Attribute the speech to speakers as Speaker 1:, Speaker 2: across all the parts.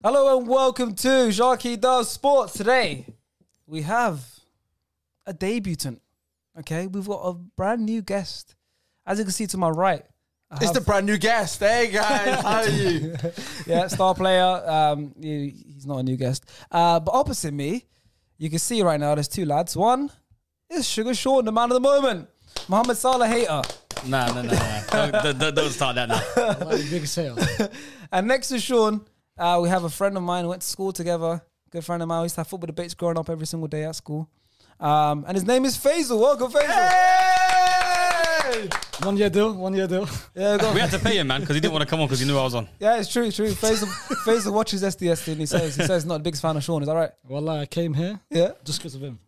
Speaker 1: Hello and welcome to Sharky Does Sports. Today, we have a debutant, okay? We've got a brand new guest. As you can see to my right,
Speaker 2: It's the brand new guest. Hey, guys, how are you?
Speaker 1: Yeah, star player. He's not a new guest. But opposite me, you can see right now there's two lads. One is Sugar Sean, the man of the moment. Mohammed Salah hater.
Speaker 3: Nah. Don't start that now.
Speaker 4: Biggest hater.
Speaker 1: And next to Sean, we have a friend of mine who went to school together. Good friend of mine. We used to have football debates growing up every single day at school. And his name is Faisal. Welcome, Faisal.
Speaker 2: Hey!
Speaker 4: 1 year deal.
Speaker 1: Yeah,
Speaker 3: We had to pay him, man, because he didn't want to come on because he knew I was on.
Speaker 1: yeah, it's true. Faisal watches SDS and he says he's not the biggest fan of Sean. Is that right?
Speaker 4: Well, I came here
Speaker 1: Yeah.
Speaker 4: just because of him.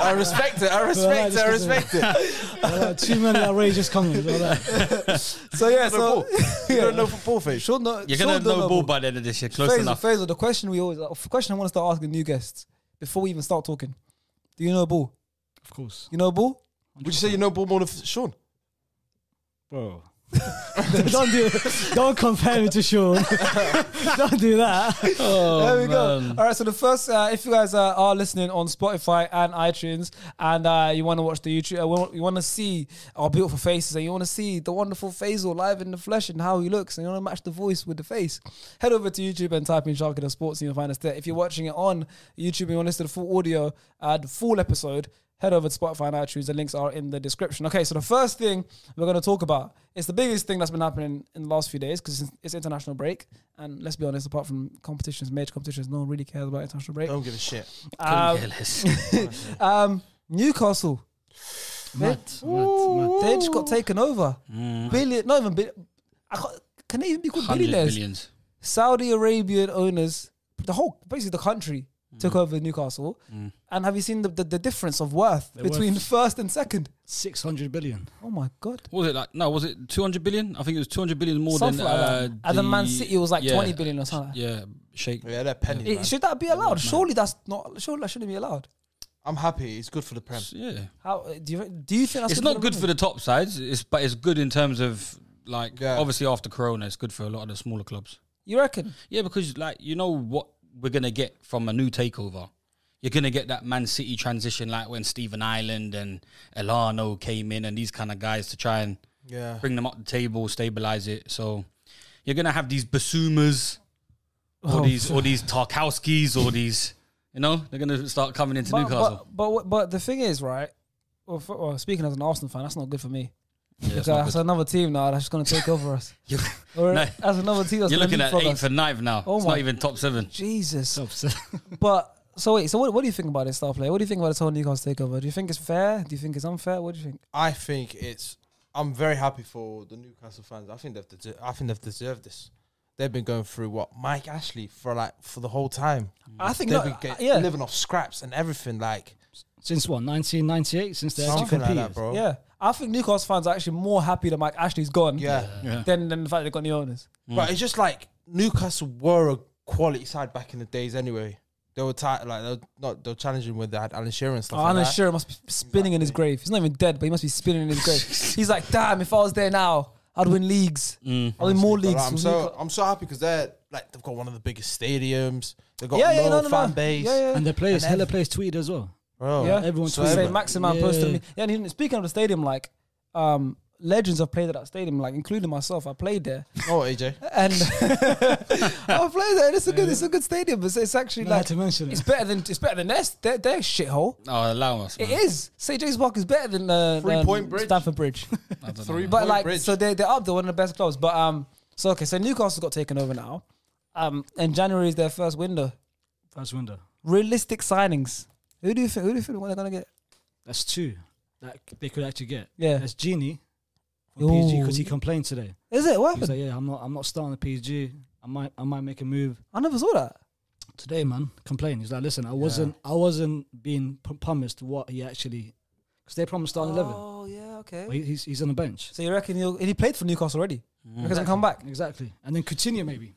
Speaker 2: I respect it.
Speaker 4: Too many outrageous comments.
Speaker 1: So yeah,
Speaker 2: You don't know football, face.
Speaker 1: Sean,
Speaker 3: You're going to know ball by the end of this year. Close enough.
Speaker 1: Faisal, the question I want to start asking new guests before we even start talking. Do you know a ball?
Speaker 4: Of course.
Speaker 1: You know a ball?
Speaker 2: Would you say you know ball more than Sean?
Speaker 4: Bro. Don't compare me to Sean. Don't do that.
Speaker 1: There we go. All right, so the first, if you guys are listening on Spotify and iTunes and you want to watch the YouTube, you want to see our beautiful faces and you want to see the wonderful Faisal live in the flesh and how he looks and you want to match the voice with the face, head over to YouTube and type in Sharky the Sports and you'll find us there. If you're watching it on YouTube and you want to listen to the full audio, the full episode, head over to Spotify and iTunes. The links are in the description. Okay, so the first thing we're going to talk about, it's the biggest thing that's been happening in the last few days because it's international break. And let's be honest, apart from competitions, major competitions, no one really cares about international break.
Speaker 2: Don't give a shit.
Speaker 1: Newcastle.
Speaker 4: Mad.
Speaker 1: They just got taken over. Can they even be called
Speaker 3: 100
Speaker 1: billionaires?
Speaker 3: billions.
Speaker 1: Saudi Arabian owners, basically the country, took over Newcastle. And have you seen the difference of worth between first and second?
Speaker 4: 600 billion.
Speaker 1: Oh my God.
Speaker 3: What was it was it 200 billion? I think it was 200 billion more
Speaker 1: Something
Speaker 3: than
Speaker 1: like that. And then Man City was like 20 billion or something.
Speaker 3: Yeah, shake.
Speaker 2: Yeah, they're pennies, man.
Speaker 1: Should that be allowed? Surely that shouldn't be allowed.
Speaker 2: I'm happy. It's good for the Prem.
Speaker 3: Yeah.
Speaker 1: How do you think that's
Speaker 3: It's not good for the top sides, but it's good in terms of obviously after Corona, it's good for a lot of the smaller clubs.
Speaker 1: You reckon?
Speaker 3: Yeah, because you know what we're gonna get from a new takeover. You're going to get that Man City transition like when Stephen Ireland and Elano came in and these kind of guys to try and bring them up the table, stabilize it. So you're going to have these Basumas or these Tarkowskis or these, they're going to start coming into Newcastle.
Speaker 1: But the thing is, right, well, speaking as an Arsenal fan, that's not good for me.
Speaker 3: Yeah,
Speaker 1: because that's another team now that's just going to take over us. That's another team that's
Speaker 3: you're looking at 8th
Speaker 1: us.
Speaker 3: and 9th now. It's not even top 7.
Speaker 1: Jesus.
Speaker 4: Top 7.
Speaker 1: But... So wait, what do you think about this star player? What do you think about this whole Newcastle takeover? Do you think it's fair? Do you think it's unfair? What do you think?
Speaker 2: I think I'm very happy for the Newcastle fans. I think they've deserved this. They've been going through Mike Ashley for the whole time.
Speaker 1: I think
Speaker 2: they've been living off scraps and everything
Speaker 4: Since what, 1998? Since they actually
Speaker 2: something
Speaker 4: competed.
Speaker 2: like that, bro.
Speaker 1: Yeah, I think Newcastle fans are actually more happy that Mike Ashley's gone.
Speaker 2: Yeah.
Speaker 1: Than the fact they got new owners.
Speaker 2: But it's just like Newcastle were a quality side back in the days anyway. They were they were challenging with that Alan Shearer and stuff.
Speaker 1: Alan Shearer must be spinning in his grave. He's not even dead, but he must be spinning in his grave. He's like, damn, if I was there now, I'd win leagues. I'd win more leagues.
Speaker 2: I'm so happy because they've got one of the biggest stadiums. They've got low fan base.
Speaker 1: Yeah.
Speaker 4: And the players, hella players tweeted as well.
Speaker 2: Bro.
Speaker 1: Yeah,
Speaker 4: everyone
Speaker 1: tweeted. Maximan posted me. Yeah, and speaking of the stadium, legends have played at that stadium, including myself. I played there.
Speaker 2: Oh, AJ.
Speaker 1: And I played there. It's a good stadium. It's actually
Speaker 4: to mention
Speaker 1: it's better than their shithole.
Speaker 3: Oh, allow us. Man.
Speaker 1: It is. St. James Park is better than
Speaker 2: 3 Point Bridge.
Speaker 1: Stamford Bridge.
Speaker 3: I don't know.
Speaker 2: 3
Speaker 1: But
Speaker 2: Point Bridge.
Speaker 1: so they're up there, one of the best clubs. But so Newcastle got taken over now. And January is their first window. Realistic signings. Who do you think they're gonna get?
Speaker 4: That's 2 that they could actually get.
Speaker 1: Yeah.
Speaker 4: That's Genie from PSG because he complained today.
Speaker 1: Is it? What
Speaker 4: He was
Speaker 1: happened?
Speaker 4: like, yeah, I'm not starting the PSG. I might make a move.
Speaker 1: I never saw that.
Speaker 4: Today, man, complained. He's like, listen, I wasn't being promised what he actually, because they promised starting 11.
Speaker 1: Oh yeah, okay.
Speaker 4: But he's on the bench.
Speaker 1: So you reckon he played for Newcastle already? Because he'll come back.
Speaker 4: Exactly. And then Coutinho maybe.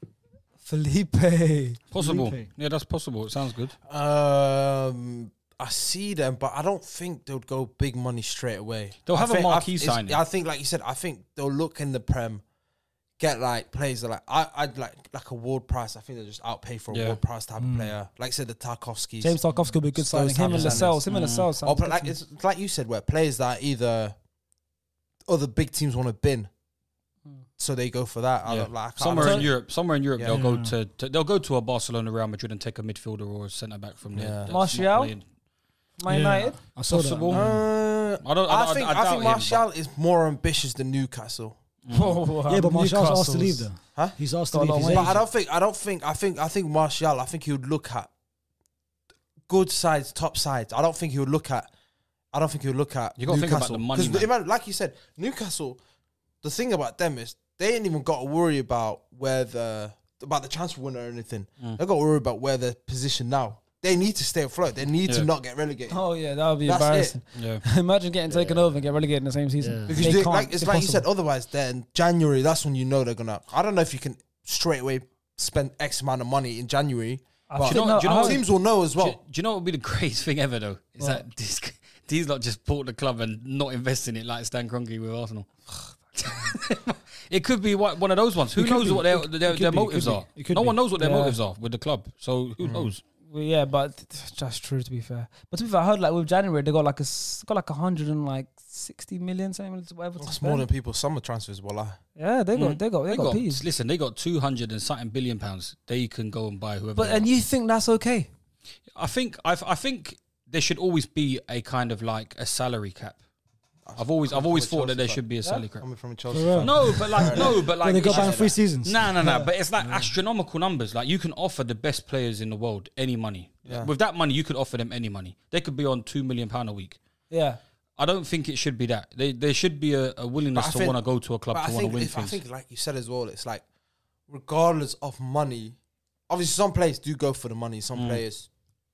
Speaker 1: Felipe.
Speaker 3: Possible.
Speaker 4: Felipe.
Speaker 3: Yeah, that's possible. It sounds good.
Speaker 2: I see them, but I don't think they'll go big money straight away.
Speaker 3: They'll have a marquee signing.
Speaker 2: I think, like you said, I think they'll look in the Prem, get like players that like I'd like a award price. I think they just outpay for a award price type of player. Like I said, the Tarkovskis.
Speaker 1: James Tarkovsky will be a good signing. Him and Lascelles.
Speaker 2: Oh, but like it's like you said, where players that either other big teams want to bin, so they go for that.
Speaker 3: Somewhere in Europe, they'll go to a Barcelona, Real Madrid, and take a midfielder or a centre back from there.
Speaker 1: Martial, Man United.
Speaker 4: I saw that.
Speaker 2: I think Martial is more ambitious than Newcastle.
Speaker 4: Yeah, but Martial's asked to leave though.
Speaker 2: Huh?
Speaker 4: He's asked to leave.
Speaker 2: But I think Martial. I think he would look at good sides, top sides. I don't think he would look at. You got to think about the money, man. Like you said, Newcastle. The thing about them is they ain't even got to worry about about the transfer window or anything. They got to worry about where they're positioned now. They need to stay afloat. They need to not get relegated.
Speaker 1: Oh yeah, that would be embarrassing.
Speaker 3: Yeah.
Speaker 1: Imagine getting taken over and get relegated in the same season.
Speaker 2: Because it's like you said. Otherwise, then January, that's when you know they're gonna. I don't know if you can straight away spend X amount of money in January. But teams will know as well.
Speaker 3: Do you know what would be the greatest thing ever though? Is that these lot just bought the club and not invest in it like Stan Kroenke with Arsenal. It could be one of those ones. Who knows what their motives are? No one knows what their motives are with the club. So who knows?
Speaker 1: Well, yeah, but that's true to be fair. But to be fair, I heard like with January they got like 160 million, something whatever.
Speaker 2: That's more than people's summer transfers. Voila.
Speaker 1: Yeah, they got peas.
Speaker 3: Listen, they got 200 and something billion pounds. They can go and buy whoever.
Speaker 1: And you think that's okay?
Speaker 3: I think there should always be a kind of like a salary cap. I've always thought that there should be a salary cap.
Speaker 2: Coming from a Chelsea fan.
Speaker 3: No, but like
Speaker 4: they got back in 3 seasons.
Speaker 3: No. But it's like astronomical numbers. Like you can offer the best players in the world any money. Yeah. With that money, you could offer them any money. They could be on £2 million a week.
Speaker 1: Yeah.
Speaker 3: I don't think it should be that. There should be a willingness to want to go to a club to want to win things.
Speaker 2: I think, like you said as well, it's like regardless of money, obviously some players do go for the money. Some players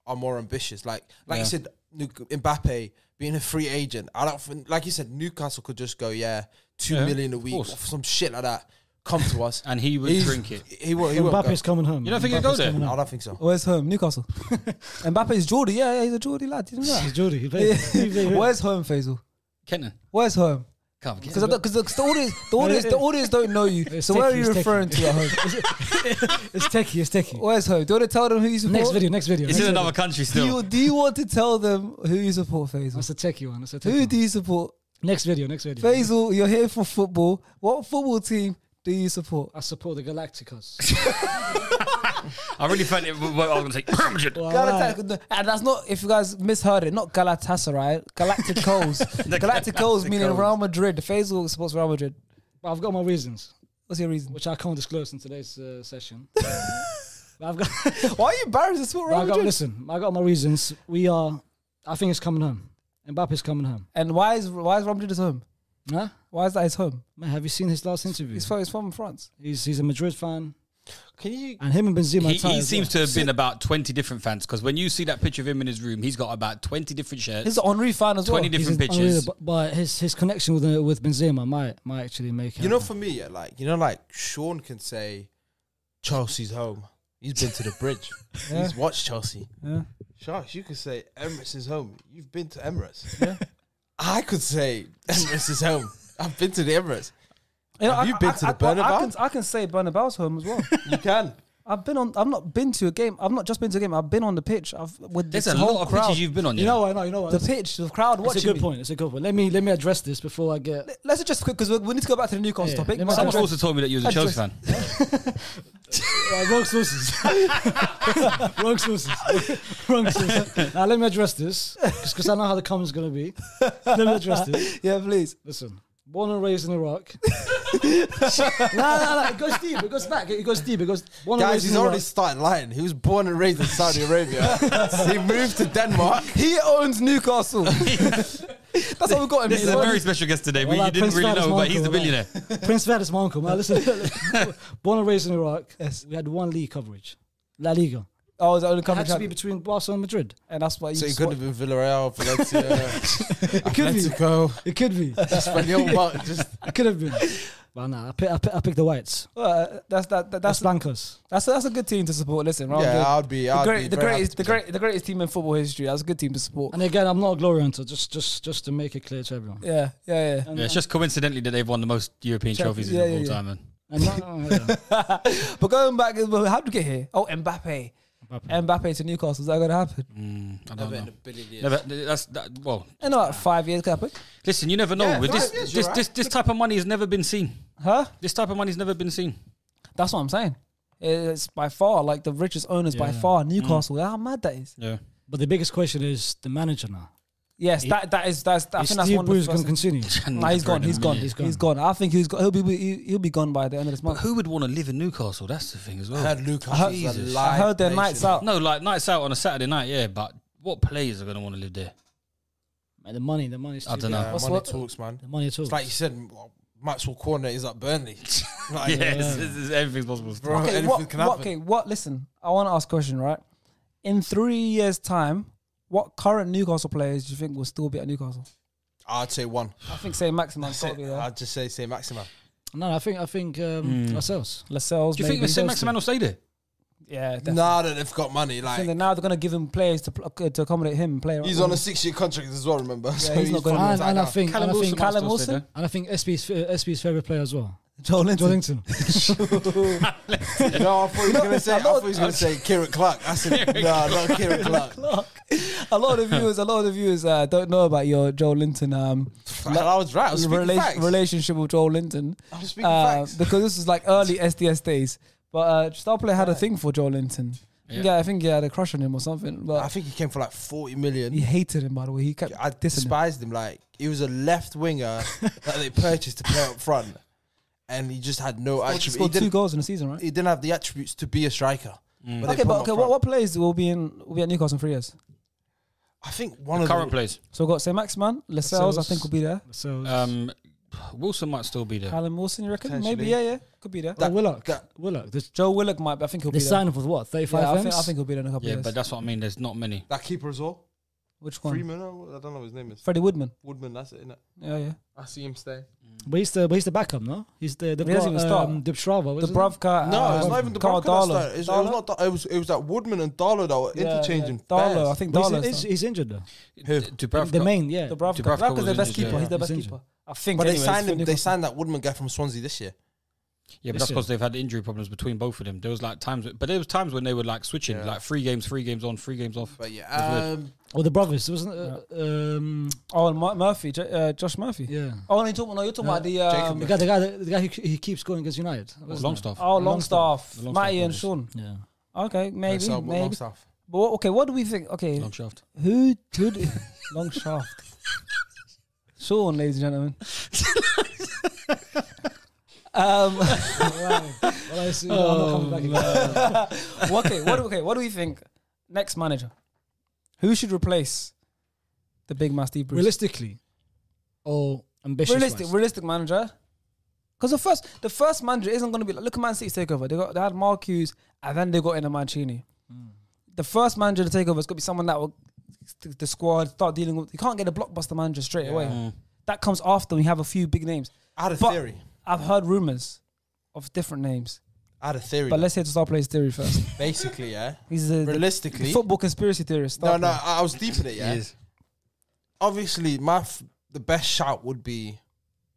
Speaker 2: are more ambitious. Like you said, Mbappe being a free agent. I don't think, like you said, Newcastle could just go, 2 million a week or some shit like that. Come to us,
Speaker 3: and he would drink it.
Speaker 2: He won't.
Speaker 4: Mbappe's coming home.
Speaker 3: You don't think he'll go there?
Speaker 2: No, I don't think so.
Speaker 1: Where's home? Newcastle. Mbappe's Geordie. Yeah, he's a Geordie lad. You know that?
Speaker 4: He's Geordie.
Speaker 1: Where's home, Faisal?
Speaker 3: Kenton.
Speaker 1: Where's home? Because the audience don't know you. So where are you referring to at home?
Speaker 4: It's techie.
Speaker 1: Where's home? Do you want to tell them who you support?
Speaker 4: Next video.
Speaker 3: It's in another country still.
Speaker 1: Do you want to tell them who you support, Faisal?
Speaker 4: That's a techie one.
Speaker 1: Who do you support?
Speaker 4: Next video.
Speaker 1: Faisal, you're here for football. What football team do you support?
Speaker 4: I support the Galacticos.
Speaker 3: I really felt it. I was going to say
Speaker 1: Galacticos, and that's not, if you guys misheard it, not Galatasaray, Galacticos. Galacticos meaning Real Madrid. Faisal supports Real Madrid.
Speaker 4: But I've got my reasons.
Speaker 1: What's your reason?
Speaker 4: Which I can't disclose in today's session. Why
Speaker 1: are you embarrassed to support Real Madrid?
Speaker 4: Listen, I got my reasons. I think it's coming home. Mbappe's coming home.
Speaker 1: And why is Real Madrid his home?
Speaker 4: Huh?
Speaker 1: Why is that his home?
Speaker 4: Man, have you seen his last interview?
Speaker 1: He's from France.
Speaker 4: He's a Madrid fan.
Speaker 2: And
Speaker 4: him and Benzema.
Speaker 3: He seems to have been about 20 different fans, because when you see that picture of him in his room, he's got about 20 different shirts.
Speaker 1: He's an Henry fan as well.
Speaker 3: 20 different pictures.
Speaker 4: But his connection with Benzema might actually make it.
Speaker 2: For me, Sean can say Chelsea's home. He's been to the bridge. He's watched Chelsea.
Speaker 1: Yeah.
Speaker 2: Sharks, you could say Emirates is home. You've been to Emirates.
Speaker 1: Yeah.
Speaker 2: I could say Emirates is home. I've been to the Emirates. Have you been to the Bernabeu?
Speaker 1: I can say Bernabeu's home as well.
Speaker 2: You can.
Speaker 1: I've not been to a game. I've not just been to a game. I've been on the pitch.
Speaker 3: There's a lot of pitches you've been on.
Speaker 4: You know what?
Speaker 1: The pitch, the crowd watching.
Speaker 4: It's a good point. Let me address this before I get.
Speaker 1: Let's just quick, because we need to go back to the Newcastle topic.
Speaker 3: Someone also told me that you was a Chelsea fan.
Speaker 4: Wrong sources. Wrong sources. Now let me address this, because I know how the comments going to be. Let me address this.
Speaker 1: Yeah, please.
Speaker 4: Listen. Born and raised in Iraq. No. It goes deep. It goes back. It goes deep. It goes.
Speaker 2: Guys, he's already starting lying. He was born and raised in Saudi Arabia. He moved to Denmark.
Speaker 1: He owns Newcastle. That's how we got him.
Speaker 3: This is a very special guest today. You didn't really know, but he's a billionaire.
Speaker 4: Prince Fahd is my uncle. Man, listen. Born and raised in Iraq.
Speaker 1: Yes.
Speaker 4: We had one league coverage. La Liga.
Speaker 1: Oh, was the only coverage?
Speaker 4: It had to be between Barcelona and Madrid.
Speaker 1: And that's why you.
Speaker 2: So it could have been Villarreal, Valencia,
Speaker 4: Atletico. It could be. It could have been. But nah, I picked the Whites.
Speaker 1: That's
Speaker 4: Blancos.
Speaker 1: That's a good team to support. Listen,
Speaker 2: I'd be
Speaker 1: the greatest team in football history. That's a good team to support.
Speaker 4: And again, I'm not a glory hunter. Just to make it clear to everyone.
Speaker 1: Yeah.
Speaker 3: It's just coincidentally that they've won the most European trophies of all time, man.
Speaker 1: But going back, how did we get here? Oh, Mbappe to Newcastle. Is that going to happen?
Speaker 3: I don't know. Well,
Speaker 1: in about 5 years, could happen.
Speaker 3: Listen, you never know. With this type of money has never been seen.
Speaker 1: Huh?
Speaker 3: This type of money has never been seen.
Speaker 1: That's what I'm saying. It's by far like the richest owners by far. Newcastle. How mad that is.
Speaker 3: Yeah.
Speaker 4: But the biggest question is the manager now.
Speaker 1: Yes, that's. I think that's
Speaker 4: Steve
Speaker 1: one of
Speaker 4: Bruce
Speaker 1: the
Speaker 4: going to continue.
Speaker 1: Nah, he's gone. He's gone. I think he'll be gone by the end of this month.
Speaker 3: But who would want to live in Newcastle? That's the thing as well.
Speaker 1: I heard their nights out.
Speaker 3: No, like nights out on a Saturday night. Yeah, but what players are going to want to live there?
Speaker 4: Man, the money.
Speaker 3: I don't know.
Speaker 2: Money talks, man.
Speaker 4: The money talks.
Speaker 2: It's like you said, Maxwell Cornet is at Burnley.
Speaker 3: Like, everything's possible.
Speaker 2: Bro, anything can happen.
Speaker 1: Listen, I want to ask a question, right? In 3 years' time, what current Newcastle players do you think will still be at Newcastle?
Speaker 2: I'd say one.
Speaker 1: I think say Maximan's got to be there.
Speaker 2: I'd just say Maximan.
Speaker 4: No, I think Lascelles.
Speaker 1: Lascelles.
Speaker 3: Do you think St. Maximan will stay there?
Speaker 1: Yeah, definitely.
Speaker 2: Nah, they've got money.
Speaker 1: I think that now they're going to give him players to accommodate him.
Speaker 2: He's on a 6-year contract as well. Remember?
Speaker 1: Yeah, so he's not going.
Speaker 4: And I think
Speaker 1: Callum Wilson.
Speaker 4: And I think SB's favorite player as well.
Speaker 1: Joe Linton.
Speaker 2: No, I thought he was going to say Kieran Clark. I said, no, not Kieran Clark.
Speaker 1: A lot of the viewers don't know about your Joe Linton.
Speaker 2: I was right. I was speaking facts.
Speaker 1: Relationship with Joe Linton.
Speaker 2: I was speaking facts
Speaker 1: because this is like early SDS days. But Star Player had a thing for Joe Linton. Yeah, I think he had a crush on him or something. But
Speaker 2: I think he came for like 40 million.
Speaker 1: He hated him, by the way. He kept
Speaker 2: I despised him. Like he was a left winger that they purchased to play up front, and he just had no attributes. He
Speaker 1: scored 2 goals in a season, right?
Speaker 2: He didn't have the attributes to be a striker.
Speaker 1: Okay, what players will be at Newcastle in 3 years?
Speaker 2: I think one of
Speaker 3: the current players.
Speaker 1: So we've got St. Maximan, Lascelles, I think will be there.
Speaker 3: Wilson might still be there.
Speaker 1: Callum Wilson, you reckon? Maybe, yeah, could be there.
Speaker 4: Willock.
Speaker 1: Joe Willock might. I think he'll be there.
Speaker 4: They signed him for what? 35
Speaker 1: I think he'll be there in a couple of years.
Speaker 3: Yeah, but that's what I mean. There's not many.
Speaker 2: That keeper as well.
Speaker 1: Which one?
Speaker 2: Freeman. I don't know what his name is.
Speaker 1: Freddie Woodman.
Speaker 2: That's it, innit?
Speaker 1: Yeah.
Speaker 2: I see him stay.
Speaker 4: But he's the backup, no? He's the Dubstrava.
Speaker 2: Dubravka. No, it's not even Dubravka. It was that Woodman and Darlow that were interchanging.
Speaker 1: Darlow, I think Darlow.
Speaker 4: He's injured though.
Speaker 3: Who? Dubravka.
Speaker 4: The main,
Speaker 1: Dubravka's the best keeper. He's the best keeper. I think.
Speaker 2: But they signed that Woodman guy from Swansea this year.
Speaker 3: Yeah, but that's because they've had injury problems between both of them. There was like times, but there was times when they were like switching, like 3 games on, 3 games off.
Speaker 2: But yeah,
Speaker 4: the brothers, wasn't
Speaker 1: Murphy, Josh Murphy.
Speaker 4: Yeah.
Speaker 1: Oh, you're talking about
Speaker 4: the guy who keeps going against United.
Speaker 3: Longstaff.
Speaker 1: Oh, Longstaff, Matty and Sean.
Speaker 4: Yeah.
Speaker 1: Okay, maybe.
Speaker 2: Longstaff.
Speaker 1: But okay, what do we think? Okay,
Speaker 3: Longshaft.
Speaker 1: Who Longshaft? Sean, ladies and gentlemen. What do we think? Next manager, who should replace the big man Steve Bruce?
Speaker 4: Realistically, or ambitious?
Speaker 1: Realistic manager. Because the first manager isn't going to be like, look at Man City's takeover. They had Mark Hughes and then they got in a Mancini. The first manager to take over is going to be someone that will the squad start dealing with. You can't get a blockbuster manager straight away. That comes after we have a few big names.
Speaker 2: I had a theory.
Speaker 1: I've heard rumors of different names.
Speaker 2: I had a theory.
Speaker 1: But let's hear the Star Player's theory first.
Speaker 2: Basically, yeah.
Speaker 1: He's
Speaker 2: realistically
Speaker 1: the football conspiracy theorist.
Speaker 2: No, I was deep in it, yeah. Obviously, the best shout would be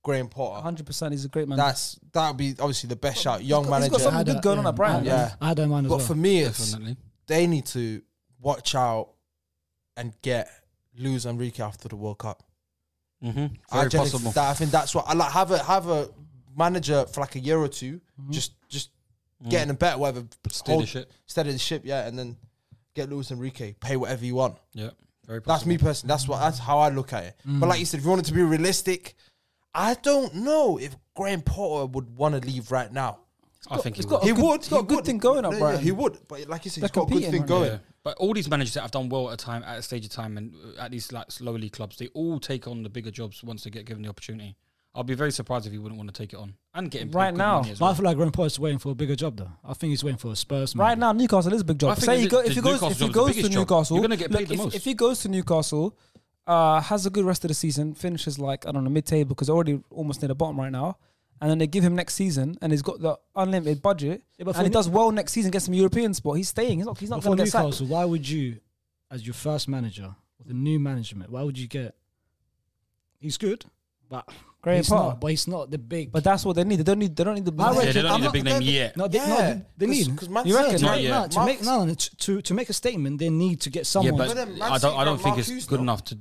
Speaker 2: Graham Potter.
Speaker 1: 100%, he's a great manager.
Speaker 2: That would be obviously the best shout. Young manager.
Speaker 1: He's got something good going on at Brighton.
Speaker 2: Yeah.
Speaker 4: I don't mind as well.
Speaker 2: But for me, they need to watch out and get Luis Enrique after the World Cup.
Speaker 3: Very possible.
Speaker 2: I think that's what I like. Have a manager for like a year or two, just getting them better, whatever. Steady the ship, yeah, and then get Luis Enrique. Pay whatever you want.
Speaker 3: Yeah, very possible.
Speaker 2: That's me personally. That's how I look at it. But like you said, if you want it to be realistic, I don't know if Graham Potter would want to leave right now.
Speaker 3: I think he
Speaker 1: would. He's got a good thing going up, right?
Speaker 2: He would, but like you said, he's got a good thing going.
Speaker 3: Yeah. But all these managers that have done well at a stage of time, and at these like slow league clubs, they all take on the bigger jobs once they get given the opportunity. I'll be very surprised if he wouldn't want to take it on and get him
Speaker 1: right now.
Speaker 4: Well. I feel like Graham Potter's waiting for a bigger job, though. I think he's waiting for a Spurs.
Speaker 1: Right now, Newcastle is a big job.
Speaker 3: If he goes to
Speaker 1: Newcastle,
Speaker 3: you're going to get paid the most.
Speaker 1: If he goes to Newcastle, has a good rest of the season, finishes like I don't know mid-table because they're already almost near the bottom right now. And then they give him next season, and he's got the unlimited budget, and he does well next season, gets some European spot. He's staying. He's not going to get
Speaker 4: Newcastle,
Speaker 1: sacked.
Speaker 4: Why would you, as your first manager with a new management, why would you get? He's good, but
Speaker 1: Graham Potter.
Speaker 4: But he's not the big.
Speaker 1: But that's what they need. They don't need the big
Speaker 3: they don't need a big name yet.
Speaker 4: No, they need.
Speaker 2: Because Man
Speaker 1: You reckon?
Speaker 4: To make a statement, they need to get someone.
Speaker 3: Yeah, but I don't think it's good enough to.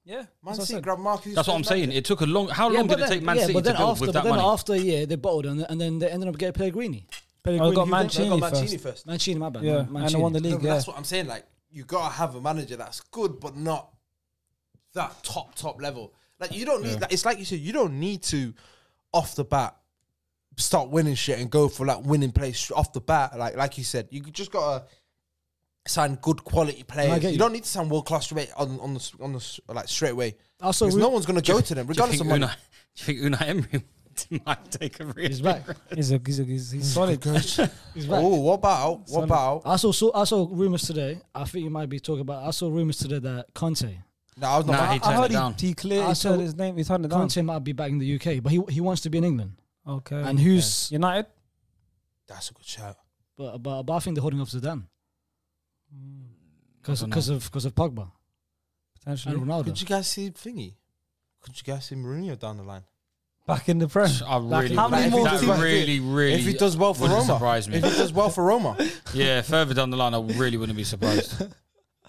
Speaker 1: Yeah,
Speaker 2: Man City grabbed Marcus.
Speaker 3: That's what I'm saying. It took a long. How long did it take Man City to build with that money?
Speaker 4: After a year, they bottled and then they ended up getting Pellegrini.
Speaker 1: Got Mancini
Speaker 2: first.
Speaker 4: Mancini, my bad.
Speaker 1: Yeah,
Speaker 4: Mancini.
Speaker 1: and they won the league.
Speaker 2: No, that's what I'm saying. Like, you gotta have a manager that's good, but not that top level. Like, you don't need. Like, it's like you said, you don't need to off the bat start winning shit and go for like winning plays off the bat. Like you said, you just gotta sign good quality players. You don't need to sign world class straight on the like straight away. Also, because no one's gonna go to them regardless of money.
Speaker 3: Do you think Unai Emery might take a risk?
Speaker 4: He's back.
Speaker 1: He's solid.
Speaker 4: He's back.
Speaker 2: Oh, what about?
Speaker 4: I saw rumors today. I think you might be talking about. I saw rumors today that Conte.
Speaker 2: No, I was not.
Speaker 3: Nah, he turned it down.
Speaker 1: He clearly said his name. He turned it down.
Speaker 4: Conte might be back in the UK, but he wants to be in England.
Speaker 1: Okay.
Speaker 4: And who's
Speaker 1: United?
Speaker 2: That's a good shout.
Speaker 4: But I think they're holding off Zidane because of Pogba
Speaker 1: Potentially.
Speaker 4: and Ronaldo.
Speaker 2: Could you guys see Thingy? Could you guys see Mourinho down the line?
Speaker 1: Back in the Prem.
Speaker 3: How many more teams? Really,
Speaker 2: if he does well for Roma,
Speaker 3: surprise me.
Speaker 2: If he does well for Roma,
Speaker 3: yeah, further down the line, I really wouldn't be surprised.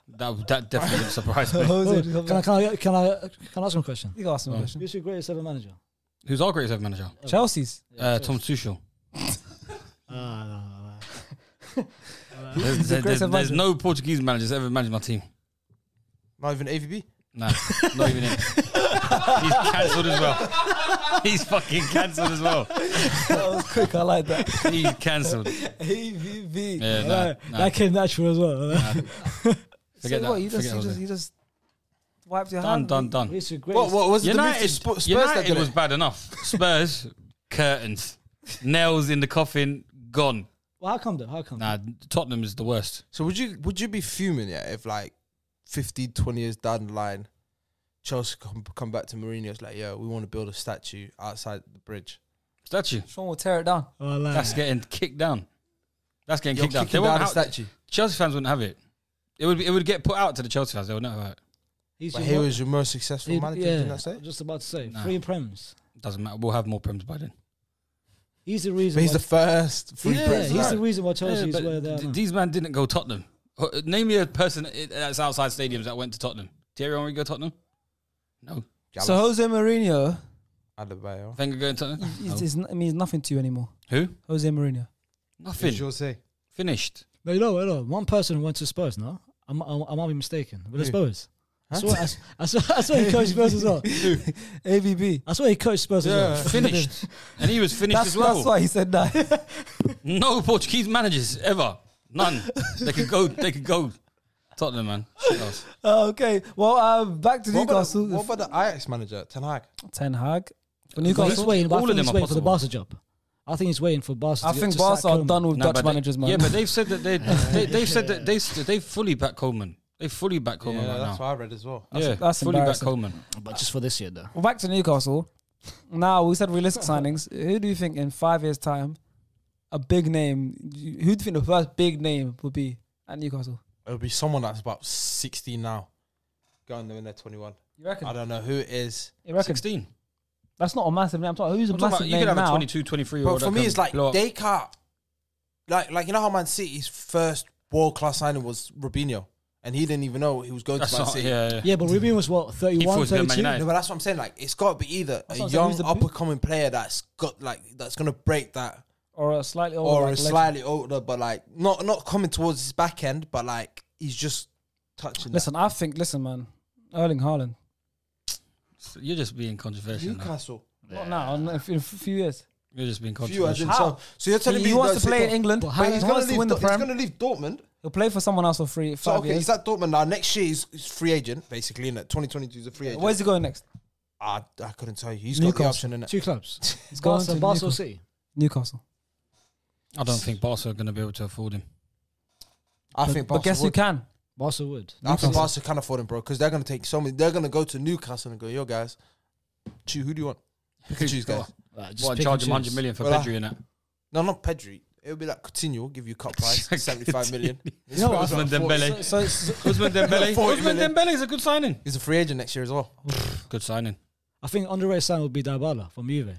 Speaker 3: That definitely wouldn't surprise me.
Speaker 4: Can I ask him a question?
Speaker 1: You can ask him a question.
Speaker 4: Who's your greatest ever manager?
Speaker 3: Who's our greatest ever manager?
Speaker 1: Chelsea's.
Speaker 3: Tom Tuchel. There's no Portuguese managers ever managed my team.
Speaker 2: not even AVB.
Speaker 3: Nah, not even him. He's cancelled as well. He's fucking cancelled as well.
Speaker 1: That was quick. I like that.
Speaker 3: He's cancelled.
Speaker 1: AVB.
Speaker 3: Yeah,
Speaker 4: that came natural as well.
Speaker 3: Forget
Speaker 1: so
Speaker 3: that.
Speaker 1: You just wiped your hand.
Speaker 3: Done.
Speaker 2: What was
Speaker 3: United?
Speaker 2: Spurs
Speaker 3: United was bad enough. Spurs, curtains, nails in the coffin, gone.
Speaker 4: Well, how come though? How come?
Speaker 3: Nah, Tottenham is the worst.
Speaker 2: So would you be fuming if like 15, 20 years down the line, Chelsea come back to Mourinho, it's like, yo, we want to build a statue outside the bridge.
Speaker 3: Statue?
Speaker 1: Sean will tear it down.
Speaker 3: That's getting kicked down. That's getting kicked down.
Speaker 2: They won't have a statue.
Speaker 3: Chelsea fans wouldn't have it. It would get put out to the Chelsea fans. They would never have it.
Speaker 2: But he was your most successful manager, didn't that say?
Speaker 4: Just about to say. 3 Prems.
Speaker 3: Doesn't matter. We'll have more Prems by then.
Speaker 4: He's the reason.
Speaker 2: But he's the first 3 Prems.
Speaker 4: He's the reason why Chelsea's where they are.
Speaker 3: These men didn't go Tottenham. Name me a person that's outside stadiums that went to Tottenham. Thierry Henry go Tottenham? No.
Speaker 1: So Jose Mourinho,
Speaker 2: Adebayo.
Speaker 3: Wenger going to Tottenham? No.
Speaker 1: It means nothing to you anymore.
Speaker 3: Who?
Speaker 1: Jose Mourinho.
Speaker 3: Nothing.
Speaker 2: Jose.
Speaker 3: Finished.
Speaker 4: No, you know, one person who went to Spurs, no? I might be mistaken. But Spurs. Huh? I swear he coached Spurs as well.
Speaker 1: AVB.
Speaker 4: I swear he coached Spurs as well.
Speaker 3: Finished. And he was finished as well.
Speaker 1: That's why he said that.
Speaker 3: No Portuguese managers ever. None. They could go. Tottenham, man.
Speaker 1: Okay. Well, back to Newcastle.
Speaker 2: What about the Ajax manager, Ten Hag?
Speaker 1: Ten Hag. For Newcastle.
Speaker 4: He's waiting. All of them are waiting for the Barca job. I think he's waiting for Barca.
Speaker 1: I think Barca are done with Dutch managers, man.
Speaker 3: Yeah, but they've said that they've said that they fully back Coleman. They fully back Coleman right now.
Speaker 2: That's what I read as well.
Speaker 1: That's
Speaker 3: fully back Coleman.
Speaker 4: But just for this year, though.
Speaker 1: Well, back to Newcastle. Now, we said realistic signings. Who do you think in 5 years' time, a big name, who do you think the first big name would be at Newcastle?
Speaker 2: It would be someone that's about 16 now. Going there when they're 21.
Speaker 1: You reckon?
Speaker 2: I don't know who it is.
Speaker 1: You reckon?
Speaker 3: 16.
Speaker 1: That's not a massive name. I'm talking who's a massive name now.
Speaker 3: You could have a 22, 23
Speaker 2: But for me, it's like they can't. Like you know how Man City's first world class signing was Robinho, and he didn't even know he was going to Man City.
Speaker 4: Yeah, but Robinho was what 31, 32.
Speaker 2: No, but that's what I'm saying. Like it's got to be either a young up and coming player that's got that's gonna break that,
Speaker 1: or a slightly older,
Speaker 2: but like not coming towards his back end, but like he's just touching.
Speaker 1: Listen, man, Erling Haaland.
Speaker 3: You're just being controversial.
Speaker 2: Newcastle.
Speaker 1: Not now, in a few years.
Speaker 3: You're just being controversial.
Speaker 1: How?
Speaker 2: So you're telling me
Speaker 1: he wants to play in England, but
Speaker 2: he's going to win the Prem. He's going to leave Dortmund.
Speaker 1: He'll play for someone else for 5 years.
Speaker 2: He's at Dortmund now. Next year he's free agent, basically. In 2022 he's a free agent.
Speaker 1: Where's he going next?
Speaker 2: I couldn't tell you. He's got the option in it.
Speaker 4: 2 clubs.
Speaker 1: He's going to
Speaker 4: Barca City.
Speaker 1: Newcastle.
Speaker 3: I don't think Barca are going to be able to afford him.
Speaker 2: I think Barca
Speaker 1: But guess who can?
Speaker 4: Barca would.
Speaker 2: I think Barca can afford him, bro, because they're going to take so many. They're going to go to Newcastle and go, yo, guys, who do you want? Choose, guys.
Speaker 3: Charge him 100 million for Pedri in it?
Speaker 2: No, not Pedri. It would be like Coutinho, give you cut price, 75 million.
Speaker 3: You know Ousmane Dembele. Ousmane Dembele. Ousmane Dembele is a good signing.
Speaker 2: He's a free agent next year as well.
Speaker 3: Good signing.
Speaker 4: I think underrated sign would be Dybala from Juve.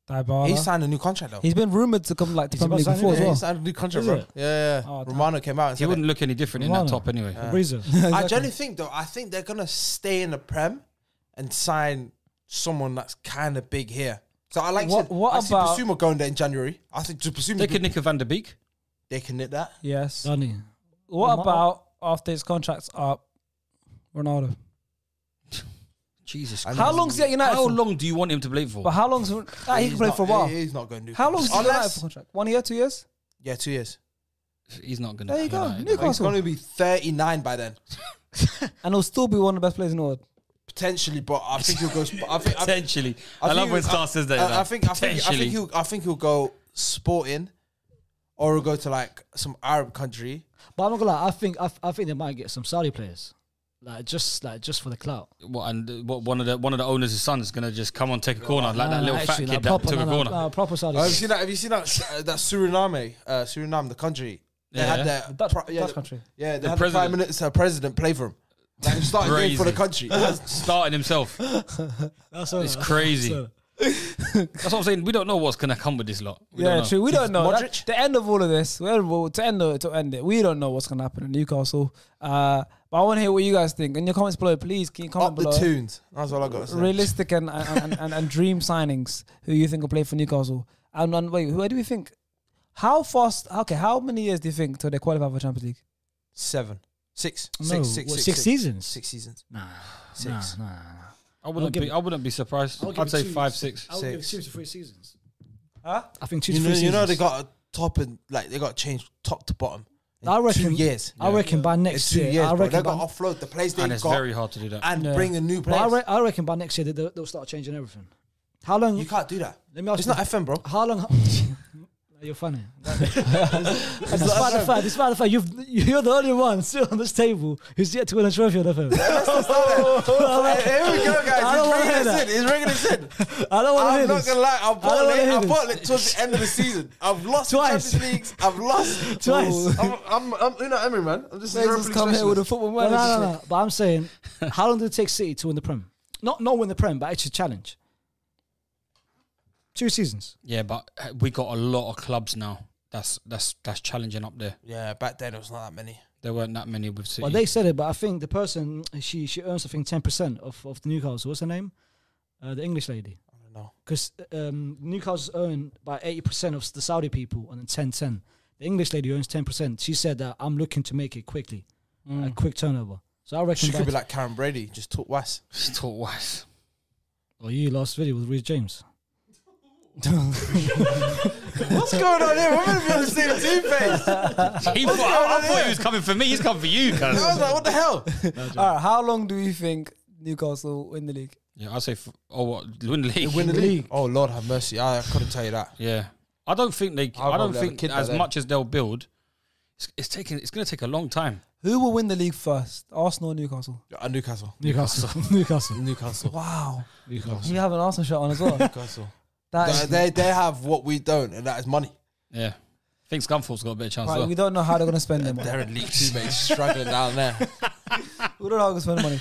Speaker 1: Dybala.
Speaker 2: He signed a new contract though.
Speaker 1: He's been rumored to come like to Premier League before as well.
Speaker 2: He signed a new contract, bro. Yeah.
Speaker 1: Oh,
Speaker 2: Romano came out and
Speaker 3: he
Speaker 2: said
Speaker 3: wouldn't look any different in that top anyway.
Speaker 2: I generally think though, I think they're gonna stay in the Prem and sign someone that's kind of big here. So I like I see Basuma going there in January. I think Basuma
Speaker 3: they could nick a Van der Beek.
Speaker 2: They can nick that.
Speaker 1: Yes.
Speaker 4: Donny.
Speaker 1: What about after his contract's up, Ronaldo?
Speaker 3: Jesus.
Speaker 1: How long's he at United?
Speaker 3: How long do you want him to play for?
Speaker 1: But how long's he can play for a while?
Speaker 2: He's not going to.
Speaker 1: How long's he at United for contract? 1 year, 2 years?
Speaker 2: Yeah, 2 years.
Speaker 3: He's not going to.
Speaker 1: There you go. Newcastle.
Speaker 2: He's going to be 39 by then,
Speaker 1: and he'll still be one of the best players in the world.
Speaker 2: Potentially, but I think he'll go.
Speaker 3: Potentially, I love when Star says that.
Speaker 2: I think he'll go Sporting, or he'll go to like some Arab country.
Speaker 4: But I'm not gonna lie. I think they might get some Saudi players, just for the clout.
Speaker 2: One of the owners' sons is gonna just come on, take a corner, like that little fat kid that
Speaker 4: proper,
Speaker 2: took a corner.
Speaker 4: Proper Saudi.
Speaker 2: Have you seen that Suriname, the country? They had their
Speaker 1: Dutch country.
Speaker 2: Yeah, they had the Prime Minister, president play for him. Like he started game for the country.
Speaker 3: Starting himself. It's crazy. That's what I'm saying. We don't know what's gonna come with this lot.
Speaker 1: True. We don't know.
Speaker 2: Modric?
Speaker 1: The end of all of this, to end it, we don't know what's gonna happen in Newcastle. But I want to hear what you guys think. In your comments below, please, can you comment below?
Speaker 2: Up the tunes. That's all I got to say.
Speaker 1: Realistic and dream signings who you think will play for Newcastle. And wait, who do we think? How fast? Okay, how many years do you think till they qualify for Champions League?
Speaker 2: 7. 6.
Speaker 4: No,
Speaker 2: 6
Speaker 4: seasons.
Speaker 2: 6 seasons.
Speaker 4: Nah.
Speaker 2: 6.
Speaker 4: Nah.
Speaker 3: I wouldn't be surprised. I'd say 5, 6.
Speaker 4: I would give 2 to 3 seasons.
Speaker 1: Huh?
Speaker 4: I think 2 to 3 seasons.
Speaker 2: You know they got a top and they got to change top to bottom.
Speaker 4: I reckon
Speaker 2: 2 years.
Speaker 4: I reckon by next year.
Speaker 2: 2 years.
Speaker 4: I reckon
Speaker 2: they got to offload the players they've got.
Speaker 3: And it's very hard to do that.
Speaker 2: And bring a new player.
Speaker 4: I reckon by next year they'll start changing everything. How long?
Speaker 2: You can't do that.
Speaker 4: Let me ask
Speaker 2: it's
Speaker 4: you.
Speaker 2: Not FM, bro.
Speaker 4: How long? You're funny. Despite the fact you're the only one still on this table who's yet to win a trophy on FM.
Speaker 2: Here we go, guys. He's ringing us in.
Speaker 4: I don't want to hear this.
Speaker 2: I'm not gonna lie. I bought it towards the end of the season. I've lost
Speaker 4: twice.
Speaker 2: Champions Leagues. I've lost
Speaker 4: twice.
Speaker 2: I'm you know Emery, man. I'm just
Speaker 1: come here with a football manager.
Speaker 4: No. But I'm saying, how long did it take City to win the Prem? Not win the Prem, but actually challenge. 2 seasons.
Speaker 3: Yeah, but we got a lot of clubs now. That's challenging up there.
Speaker 2: Yeah, back then there was not that many.
Speaker 3: There weren't that many with City.
Speaker 4: Well, they said it, but I think the person she earns I think 10% of the Newcastle. What's her name? The English lady.
Speaker 2: I don't know.
Speaker 4: Because Newcastle's owned by 80% of the Saudi people, and then 10%. The English lady earns 10%. She said that I'm looking to make it quickly, a quick turnover. So I reckon
Speaker 2: she could be like Karen Brady, just talk wise.
Speaker 3: Just talk wise.
Speaker 4: Or you last video with Reece James.
Speaker 2: What's going on here? We're going to be on the same team face.
Speaker 3: I thought he was coming for me. He's coming for you. I
Speaker 2: was like, what the hell?
Speaker 1: All right, how long do you think Newcastle win the league?
Speaker 3: Yeah, I'll say win the league.
Speaker 2: Win the league. Oh Lord, have mercy. I couldn't tell you that.
Speaker 3: Yeah, I don't think as much as they'll build, it's going to take a long time.
Speaker 1: Who will win the league first? Arsenal or Newcastle?
Speaker 2: Newcastle.
Speaker 4: Newcastle.
Speaker 1: Wow.
Speaker 4: Newcastle.
Speaker 1: You have an Arsenal shirt on as well.
Speaker 2: Newcastle. They have what we don't, and that is money.
Speaker 3: Yeah. I think Scunthorpe's got a bit of chance.
Speaker 1: Right, we don't know how they're going to spend them.
Speaker 2: They're in League 2, mate. Struggling down there.
Speaker 1: We don't know how to spend the money.